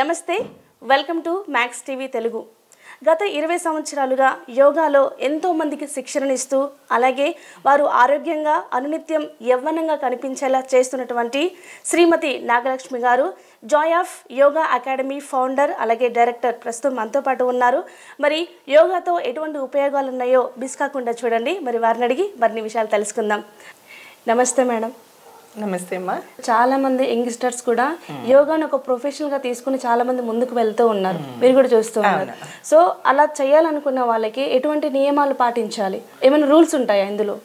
నమస్తే welcome to max TV Telugu. గత 20 సంవత్సరాలుగా యోగాలో ఎంతో మందికి శిక్షణనిస్తూ అలాగే వారు ఆరోగ్యంగా అనునిత్యం యవ్వనంగా కనిపించేలా చేస్తున్నటువంటి శ్రీమతి నాగలక్ష్మి గారు Joy of yoga academy founder అలాగే డైరెక్టర్ ప్రస్తుతం మనతో పాటు ఉన్నారు. మరి యోగాతో ఎటువంటి ఉపయోగాలు ఉన్నాయో మిస్ కాకుండా చూడండి. మరి వారిని అడిగి మరిన్ని విషయాలు తెలుసుకుందాం. నమస్తే మేడం. నమస్తే అమ్మా. చాలా మంది యంగ్స్టర్స్ కూడా యోగాను ఒక ప్రొఫెషనల్ గా తీసుకుని చాలా మంది ముందుకు వెళ్తూ ఉన్నారు. మీరు కూడా చూస్తూ ఉన్నారు. సో అలా చేయాలనుకున్న వాళ్ళకి ఎటువంటి నియమాలు పాటించాలి, ఏమైనా రూల్స్ ఉంటాయా ఇందులో?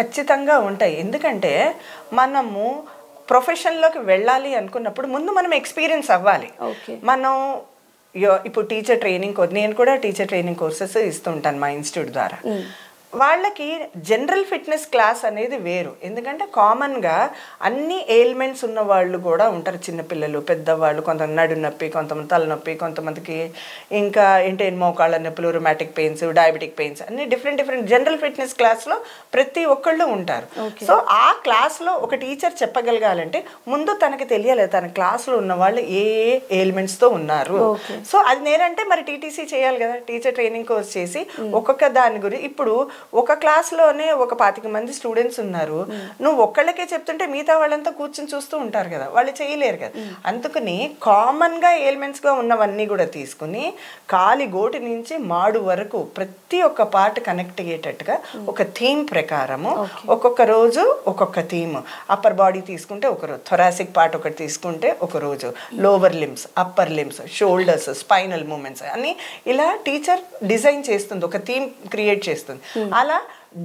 ఖచ్చితంగా ఉంటాయి. ఎందుకంటే మనము ప్రొఫెషన్లోకి వెళ్ళాలి అనుకున్నప్పుడు ముందు మనం ఎక్స్పీరియన్స్ అవ్వాలి. మనం ఇప్పుడు టీచర్ ట్రైనింగ్ నేను కూడా టీచర్ ట్రైనింగ్ కోర్సెస్ ఇస్తుంటాను మా ఇన్స్టిట్యూట్ ద్వారా. వాళ్ళకి జనరల్ ఫిట్నెస్ క్లాస్ అనేది వేరు. ఎందుకంటే కామన్గా అన్ని ఎయిల్మెంట్స్ ఉన్న వాళ్ళు కూడా ఉంటారు. చిన్నపిల్లలు, పెద్దవాళ్ళు, కొంతమంది నడు నొప్పి, కొంతమంది తలనొప్పి, కొంతమందికి ఇంకా ఏంటి మోకాళ్ళ నొప్పులు, రొమాటిక్ పెయిన్స్, డయాబెటిక్ పెయిన్స్, అన్ని డిఫరెంట్ జనరల్ ఫిట్నెస్ క్లాస్లో ప్రతి ఒక్కళ్ళు ఉంటారు. సో ఆ క్లాస్లో ఒక టీచర్ చెప్పగలగాలంటే ముందు తనకి తెలియాలి తన క్లాస్లో ఉన్న వాళ్ళు ఏ ఎయిల్మెంట్స్తో ఉన్నారు. సో అది నేనంటే మరి టీటీసీ చేయాలి కదా, టీచర్ ట్రైనింగ్ కోర్స్ చేసి ఒక్కొక్క దాని గురించి. ఇప్పుడు ఒక క్లాస్లోనే ఒక 25 మంది స్టూడెంట్స్ ఉన్నారు. నువ్వు ఒక్కళ్ళకే చెప్తుంటే మిగతా వాళ్ళంతా కూర్చొని చూస్తూ ఉంటారు కదా, వాళ్ళు చేయలేరు కదా. అందుకని కామన్గా ఎయిల్మెంట్స్గా ఉన్నవన్నీ కూడా తీసుకుని కాలి గోటి నుంచి మాడు వరకు ప్రతి ఒక్క పార్ట్ కనెక్ట్ అయ్యేటట్టుగా ఒక థీమ్ ప్రకారము ఒక్కొక్క రోజు ఒక్కొక్క థీమ్. అప్పర్ బాడీ తీసుకుంటే ఒక రోజు, థొరాసిక్ పార్ట్ ఒకటి తీసుకుంటే ఒక రోజు, lower limbs, upper limbs, shoulders, spinal movements అన్ని ఇలా టీచర్ డిజైన్ చేస్తుంది, ఒక థీమ్ క్రియేట్ చేస్తుంది. అలా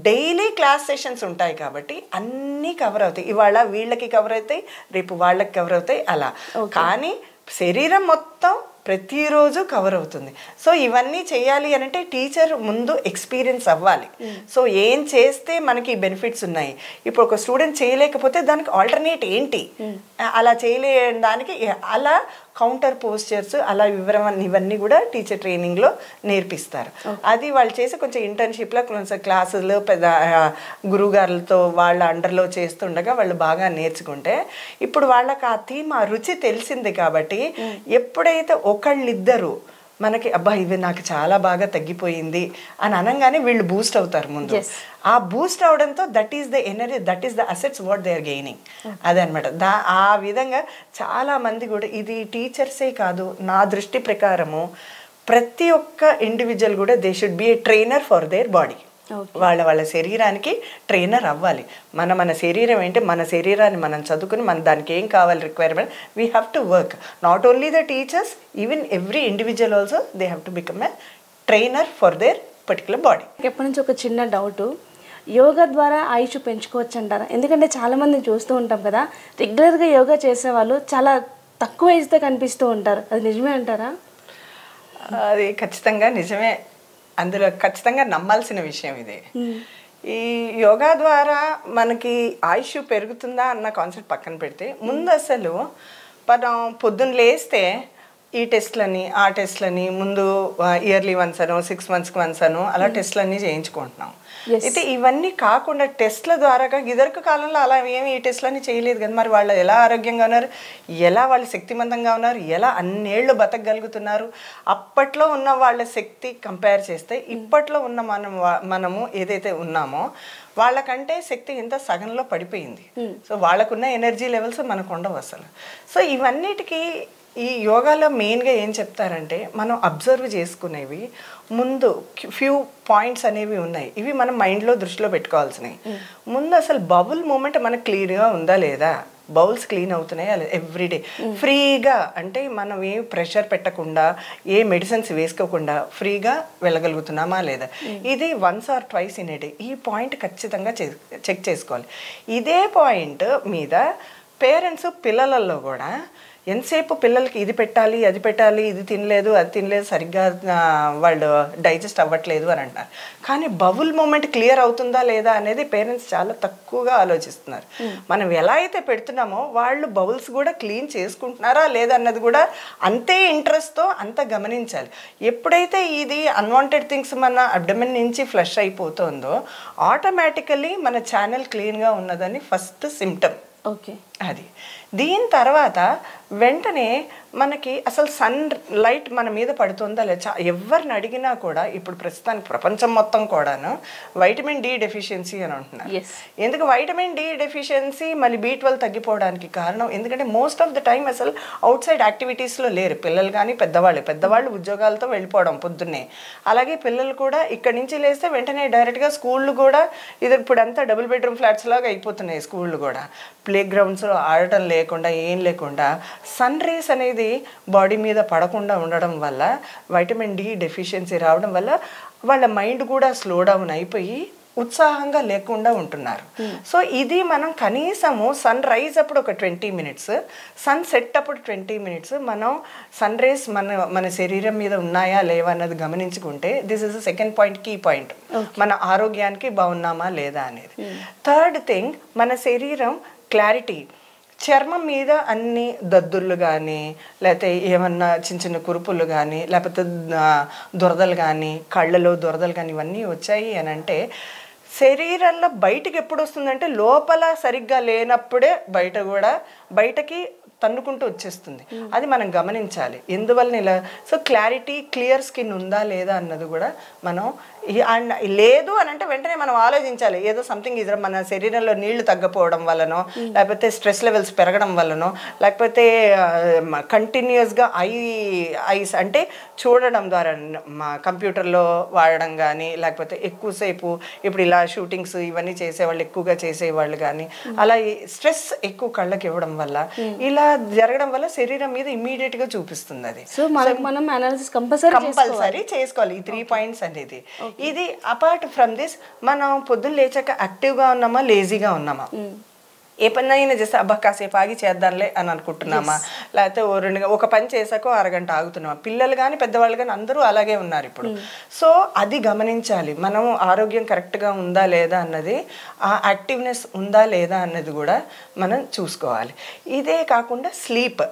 డైలీ క్లాస్ సెషన్స్ ఉంటాయి కాబట్టి అన్నీ కవర్ అవుతాయి. ఇవాళ వీళ్ళకి కవర్ అవుతాయి, రేపు వాళ్ళకి కవర్ అవుతాయి, అలా. కానీ శరీరం మొత్తం ప్రతిరోజు కవర్ అవుతుంది. సో ఇవన్నీ చేయాలి అంటే టీచర్ ముందు ఎక్స్పీరియన్స్ అవ్వాలి. సో ఏం చేస్తే మనకి బెనిఫిట్స్ ఉన్నాయి, ఇప్పుడు ఒక స్టూడెంట్ చేయలేకపోతే దానికి ఆల్టర్నేట్ ఏంటి, అలా చేయలేని దానికి అలా కౌంటర్ పోస్చర్స్, అలా ఇవన్నీ కూడా టీచర్ ట్రైనింగ్లో నేర్పిస్తారు. అది వాళ్ళు చేసి కొంచెం ఇంటర్న్షిప్లో కొంచెం క్లాసులు పెద్ద గురువుగారులతో వాళ్ళ అండర్లో చేస్తుండగా వాళ్ళు బాగా నేర్చుకుంటే ఇప్పుడు వాళ్ళకి ఆ థీమ్, ఆ రుచి తెలిసింది కాబట్టి ఎప్పుడైతే ఒకళ్ళిద్దరు మనకి అబ్బా ఇవి నాకు చాలా బాగా తగ్గిపోయింది అని అనగానే వీళ్ళు బూస్ట్ అవుతారు ముందు. ఆ బూస్ట్ అవడంతో that is the energy, that is the assets what they are gaining. అదనమాట. ఆ విధంగా చాలామంది కూడా, ఇది టీచర్సే కాదు, నా దృష్టి ప్రకారము ప్రతి ఒక్క ఇండివిజువల్ కూడా they should be A trainer for their body. వాళ్ళ శరీరానికి ట్రైనర్ అవ్వాలి. మన శరీరం ఏంటి, మన శరీరాన్ని మనం చదువుకుని మన దానికి ఏం కావాలి requirement, we have to work. Not only the teachers, even every individual also they have to become a trainer for their particular body. ఎప్పటి నుంచి ఒక చిన్న డౌట్, యోగా ద్వారా ఆయుష్ పెంచుకోవచ్చు అంటారా? ఎందుకంటే చాలామంది చూస్తూ ఉంటాం కదా, రెగ్యులర్గా యోగా చేసేవాళ్ళు చాలా తక్కువ ఏజ్తో కనిపిస్తూ ఉంటారు. అది నిజమే అంటారా? అది ఖచ్చితంగా నిజమే. అందులో ఖచ్చితంగా నమ్మాల్సిన విషయం ఇది. ఈ యోగా ద్వారా మనకి ఆయుష్ పెరుగుతుందా అన్న కాన్సెప్ట్ పక్కన పెడితే, ముందు అసలు మనం పొద్దున్న లేస్తే ఈ టెస్ట్లని ఆ టెస్ట్లని ముందు ఇయర్లీ వన్స్ అను 6 monthsకి వన్స్ అను అలా టెస్ట్లన్నీ చేయించుకుంటున్నాం. అయితే ఇవన్నీ కాకుండా టెస్ట్ల ద్వారా ఇదివరకు కాలంలో అలా ఏమి ఈ టెస్ట్లన్నీ చేయలేదు కదా. మరి వాళ్ళు ఎలా ఆరోగ్యంగా ఉన్నారు, ఎలా వాళ్ళు శక్తిమంతంగా ఉన్నారు, ఎలా అన్నేళ్ళు బతకగలుగుతున్నారు? అప్పట్లో ఉన్న వాళ్ళ శక్తి కంపేర్ చేస్తే ఇప్పట్లో ఉన్న మనము ఏదైతే ఉన్నామో వాళ్ళకంటే శక్తి ఇంత సగంలో పడిపోయింది. సో వాళ్ళకున్న ఎనర్జీ లెవెల్స్ మనకు ఉండవు అసలు. సో ఇవన్నిటికీ ఈ యోగాలో మెయిన్గా ఏం చెప్తారంటే, మనం అబ్జర్వ్ చేసుకునేవి ముందు ఫ్యూ పాయింట్స్ అనేవి ఉన్నాయి. ఇవి మనం మైండ్లో దృష్టిలో పెట్టుకోవాల్సినవి. ముందు అసలు బబుల్ మూమెంట్ మనకు క్లియర్గా ఉందా లేదా, బౌల్స్ క్లీన్ అవుతున్నాయి అలా ఎవ్రీడే ఫ్రీగా, అంటే మనం ఏం ప్రెషర్ పెట్టకుండా ఏ మెడిసిన్స్ వేసుకోకుండా ఫ్రీగా వెళ్ళగలుగుతున్నామా లేదా, ఇది once or twice in a day. ఈ పాయింట్ ఖచ్చితంగా చెక్ చేసుకోవాలి. ఇదే పాయింట్ మీద పేరెంట్స్ పిల్లలలో కూడా ఎంతసేపు పిల్లలకి ఇది పెట్టాలి, అది పెట్టాలి, ఇది తినలేదు, అది తినలేదు, సరిగ్గా వాళ్ళు డైజెస్ట్ అవ్వట్లేదు అని అంటారు. కానీ బబుల్ మూమెంట్ క్లియర్ అవుతుందా లేదా అనేది పేరెంట్స్ చాలా తక్కువగా ఆలోచిస్తున్నారు. మనం ఎలా అయితే పెడుతున్నామో వాళ్ళు బౌల్స్ కూడా క్లీన్ చేసుకుంటున్నారా లేదా అన్నది కూడా అంతే ఇంట్రెస్ట్తో అంత గమనించాలి. ఎప్పుడైతే ఇది అన్వాంటెడ్ థింగ్స్ మన అబ్డమెన్ నుంచి ఫ్లష్ అయిపోతుందో ఆటోమేటికల్లీ మన ఛానల్ క్లీన్గా ఉన్నదని ఫస్ట్ సిమ్టమ్. ఓకే, అది దీని తర్వాత వెంటనే మనకి అసలు సన్ లైట్ మన మీద పడుతుందా లేదా ఎవరిని అడిగినా కూడా ఇప్పుడు ప్రస్తుతానికి ప్రపంచం మొత్తం కూడాను వైటమిన్ డి డెఫిషియన్సీ అని అంటున్నారు. ఎందుకు వైటమిన్ డి డెఫిషియన్సీ మళ్ళీ B12 తగ్గిపోవడానికి కారణం ఎందుకంటే మోస్ట్ ఆఫ్ ద టైం అసలు అవుట్ సైడ్ యాక్టివిటీస్లో లేరు పిల్లలు కానీ పెద్దవాళ్ళు ఉద్యోగాలతో వెళ్ళిపోవడం పొద్దున్నే. అలాగే పిల్లలు కూడా ఇక్కడి నుంచి లేస్తే వెంటనే డైరెక్ట్గా స్కూళ్ళు కూడా ఇది ఇప్పుడు అంతా డబుల్ బెడ్రూమ్ ఫ్లాట్స్ లాగా అయిపోతున్నాయి. స్కూళ్ళు కూడా ప్లే గ్రౌండ్స్లో ఆడటం లేకుండా ఏం లేకుండా సన్ రేస్ అనేది బాడీ మీద పడకుండా ఉండడం వల్ల వైటమిన్ డి డెఫిషియన్సీ రావడం వల్ల వాళ్ళ మైండ్ కూడా స్లో డౌన్ అయిపోయి ఉత్సాహంగా లేకుండా ఉంటున్నారు. సో ఇది మనం కనీసము సన్ రైజ్ అప్పుడు ఒక 20 మినిట్స్, సన్ సెట్ అప్పుడు 20 మినిట్స్ మనం సన్ రేస్ మన శరీరం మీద ఉన్నాయా లేవా అన్నది గమనించుకుంటే this is the second point, key point, మన ఆరోగ్యానికి బాగున్నామా లేదా అనేది. థర్డ్ థింగ్, మన శరీరం క్లారిటీ, చర్మం మీద అన్ని దద్దుర్లు కానీ లేకపోతే ఏమన్నా చిన్న చిన్న కురుపులు కానీ లేకపోతే దురదలు కానీ కళ్ళలో దురదలు కానీ ఇవన్నీ వచ్చాయి అని అంటే శరీరంలో బయటికి ఎప్పుడు వస్తుందంటే లోపల సరిగ్గా లేనప్పుడే బయటకి తన్నుకుంటూ వచ్చేస్తుంది. అది మనం గమనించాలి ఎందువల్ల ఇలా. సో క్లారిటీ, క్లియర్ స్కిన్ ఉందా లేదా అన్నది కూడా మనం లేదు అని అంటే వెంటనే మనం ఆలోచించాలి ఏదో సంథింగ్ ఇది మన శరీరంలో నీళ్లు తగ్గపోవడం వల్లనో లేకపోతే స్ట్రెస్ లెవెల్స్ పెరగడం వల్లనో లేకపోతే కంటిన్యూస్గా ఐస్ అంటే చూడడం ద్వారా మా కంప్యూటర్లో వాడడం కానీ లేకపోతే ఎక్కువసేపు ఇప్పుడు ఇలా షూటింగ్స్ ఇవన్నీ చేసేవాళ్ళు ఎక్కువగా చేసేవాళ్ళు కానీ అలా స్ట్రెస్ ఎక్కువ కళ్ళకి ఇవ్వడం వల్ల ఇలా జరగడం వల్ల శరీరం మీద ఇమ్మీడియట్ గా చూపిస్తుంది అది. సో మనం అనాలిసిస్ కంపల్సరీ చేసుకోవాలి ఈ 3 పాయింట్స్ అనేది. ఇది అపార్ట్ ఫ్రమ్ దిస్ మనం పొద్దున్న లేచాక యాక్టివ్గా ఉన్నామా లేజీగా ఉన్నామా, ఏ పని అయినా చేస్తే అబ్బా కాసేపు ఆగి చేద్దాంలే అని అనుకుంటున్నామా, లేకపోతే ఒక పని చేసాకో అరగంట ఆగుతున్నామా. పిల్లలు కానీ పెద్దవాళ్ళు కానీ అందరూ అలాగే ఉన్నారు ఇప్పుడు. సో అది గమనించాలి మనం ఆరోగ్యం కరెక్ట్గా ఉందా లేదా అన్నది, ఆ యాక్టివ్నెస్ ఉందా లేదా అన్నది కూడా మనం చూసుకోవాలి. ఇదే కాకుండా స్లీప్,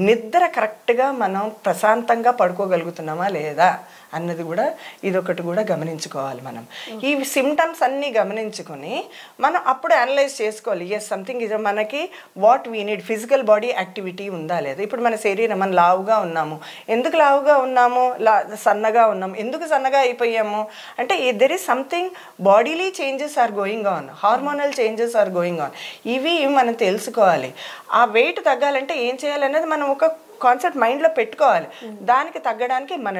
నిద్ర కరెక్ట్గా మనం ప్రశాంతంగా పడుకోగలుగుతున్నామా లేదా అన్నది కూడా ఇదొకటి కూడా గమనించుకోవాలి. మనం ఈ సిమ్టమ్స్ అన్నీ గమనించుకొని మనం అప్పుడు అనలైజ్ చేసుకోవాలి ఎస్ సంథింగ్ ఇది మనకి what we need, physical body activity ఉందా లేదా. ఇప్పుడు మన శరీరం మనం లావుగా ఉన్నాము, ఎందుకు లావుగా ఉన్నాము, సన్నగా ఉన్నాము, ఎందుకు సన్నగా అయిపోయాము అంటే there is something bodily changes are going on, hormonal changes are going on. ఇవి మనం తెలుసుకోవాలి. ఆ వెయిట్ తగ్గాలంటే ఏం చేయాలనేది మనం ఒక కాన్సెప్ట్ మైండ్లో పెట్టుకోవాలి. దానికి తగ్గడానికి మన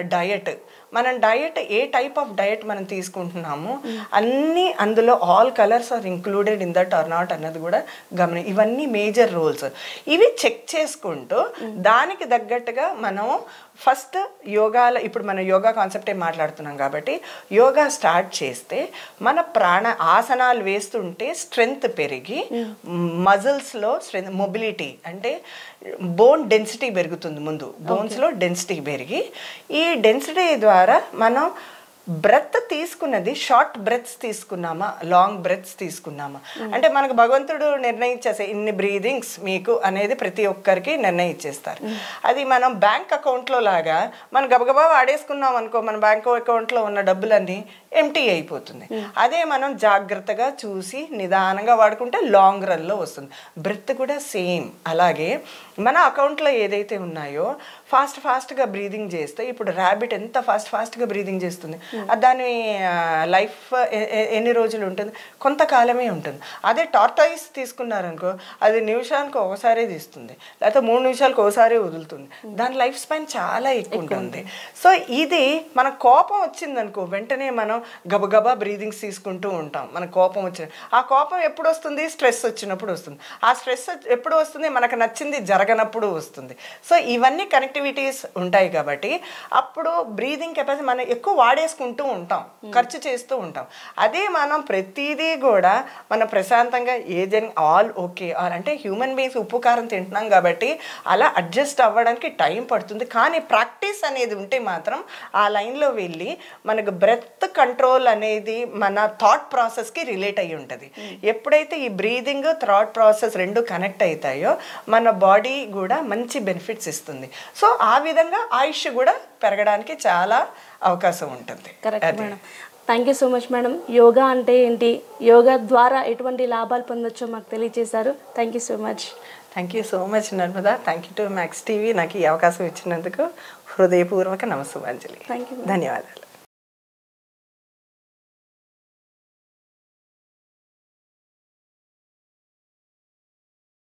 డయట్ ఏ టైప్ ఆఫ్ డయట్ మనం తీసుకుంటున్నాము అన్నీ అందులో all colours are included in that or not అన్నది కూడా ఇవన్నీ మేజర్ రోల్స్. ఇవి చెక్ చేసుకుంటూ దానికి తగ్గట్టుగా మనం ఫస్ట్ ఇప్పుడు మన యోగా కాన్సెప్టే మాట్లాడుతున్నాం కాబట్టి యోగా స్టార్ట్ చేస్తే మన ఆసనాలు వేస్తుంటే స్ట్రెంగ్త్ పెరిగి మజిల్స్లో స్ట్రెంగ్త్, మొబిలిటీ అంటే బోన్ డెన్సిటీ పెరుగుతుంది. ముందు బోన్స్లో డెన్సిటీ పెరిగి ఈ డెన్సిటీ ద్వారా మనం బ్రెత్ తీసుకున్నది షార్ట్ బ్రెత్స్ తీసుకున్నామా లాంగ్ బ్రెత్స్ తీసుకున్నామా అంటే మనకు భగవంతుడు నిర్ణయించేసే ఇన్ని బ్రీదింగ్స్ మీకు అనేది ప్రతి ఒక్కరికి నిర్ణయించేస్తారు. అది మనం బ్యాంక్ అకౌంట్లో లాగా మనం గబగబా వాడేసుకున్నాం అనుకో మన బ్యాంక్ అకౌంట్లో ఉన్న డబ్బులన్నీ ఎంటీ అయిపోతుంది. అదే మనం జాగ్రత్తగా చూసి నిదానంగా వాడుకుంటే లాంగ్ రన్లో వస్తుంది. బ్రెత్ కూడా సేమ్ అలాగే మన అకౌంట్లో ఏదైతే ఉన్నాయో ఫాస్ట్గా బ్రీదింగ్ చేస్తే ఇప్పుడు ర్యాబిట్ ఎంత ఫాస్ట్గా బ్రీదింగ్ చేస్తుంది, దాని లైఫ్ ఎన్ని రోజులు ఉంటుంది, కొంతకాలమే ఉంటుంది. అదే టార్టాయిస్ తీసుకున్నారనుకో అది నిమిషానికి ఒకసారి తీస్తుంది లేకపోతే 3 నిమిషాలకు ఒకసారి వదులుతుంది, దాని లైఫ్ స్పాన్ చాలా ఎక్కువ ఉంటుంది. సో ఇది మన కోపం వచ్చిందనుకో వెంటనే మనం గబగబా బ్రీదింగ్స్ తీసుకుంటూ ఉంటాం. మన కోపం వచ్చిన ఆ కోపం ఎప్పుడు వస్తుంది, స్ట్రెస్ వచ్చినప్పుడు వస్తుంది. ఆ స్ట్రెస్ ఎప్పుడు వస్తుంది, మనకు నచ్చింది జరగనప్పుడు వస్తుంది. సో ఇవన్నీ కనెక్టివిటీస్ ఉంటాయి కాబట్టి అప్పుడు బ్రీదింగ్ కెపాసిటీ మనం ఎక్కువ వాడేసుకుంటూ ఉంటాం, ఖర్చు చేస్తూ ఉంటాం. అదే మనం ప్రతిదీ కూడా మనం ప్రశాంతంగా ఏదైనా ఆల్ ఓకే అంటే హ్యూమన్ బీయింగ్స్ ఉప్పు కారం తింటున్నాం కాబట్టి అలా అడ్జస్ట్ అవ్వడానికి టైం పడుతుంది. కానీ ప్రాక్టీస్ అనేది ఉంటే మాత్రం ఆ లైన్లో వెళ్ళి మనకు బ్రెత్ కంట్రోల్ అనేది మన థాట్ ప్రాసెస్కి రిలేట్ అయ్యి ఉంటుంది. ఎప్పుడైతే ఈ బ్రీదింగ్ థాట్ ప్రాసెస్ రెండు కనెక్ట్ అవుతాయో మన బాడీ కూడా మంచి బెనిఫిట్స్ ఇస్తుంది. సో ఆ విధంగా ఆయుష్ కూడా పెరగడానికి చాలా అవకాశం ఉంటుంది. Correct madam. Thank you so much madam. Yoga అంటే ఏంటి, యోగా ద్వారా ఎటువంటి లాభాలు పొందొచ్చో మాకు తెలియజేశారు. Thank you so much. Thank you so much Narmada. Thank you to max TV నాకు ఈ అవకాశం ఇచ్చినందుకు హృదయపూర్వక నమస్సుమాంజలి. Thank you. ధన్యవాదాలు.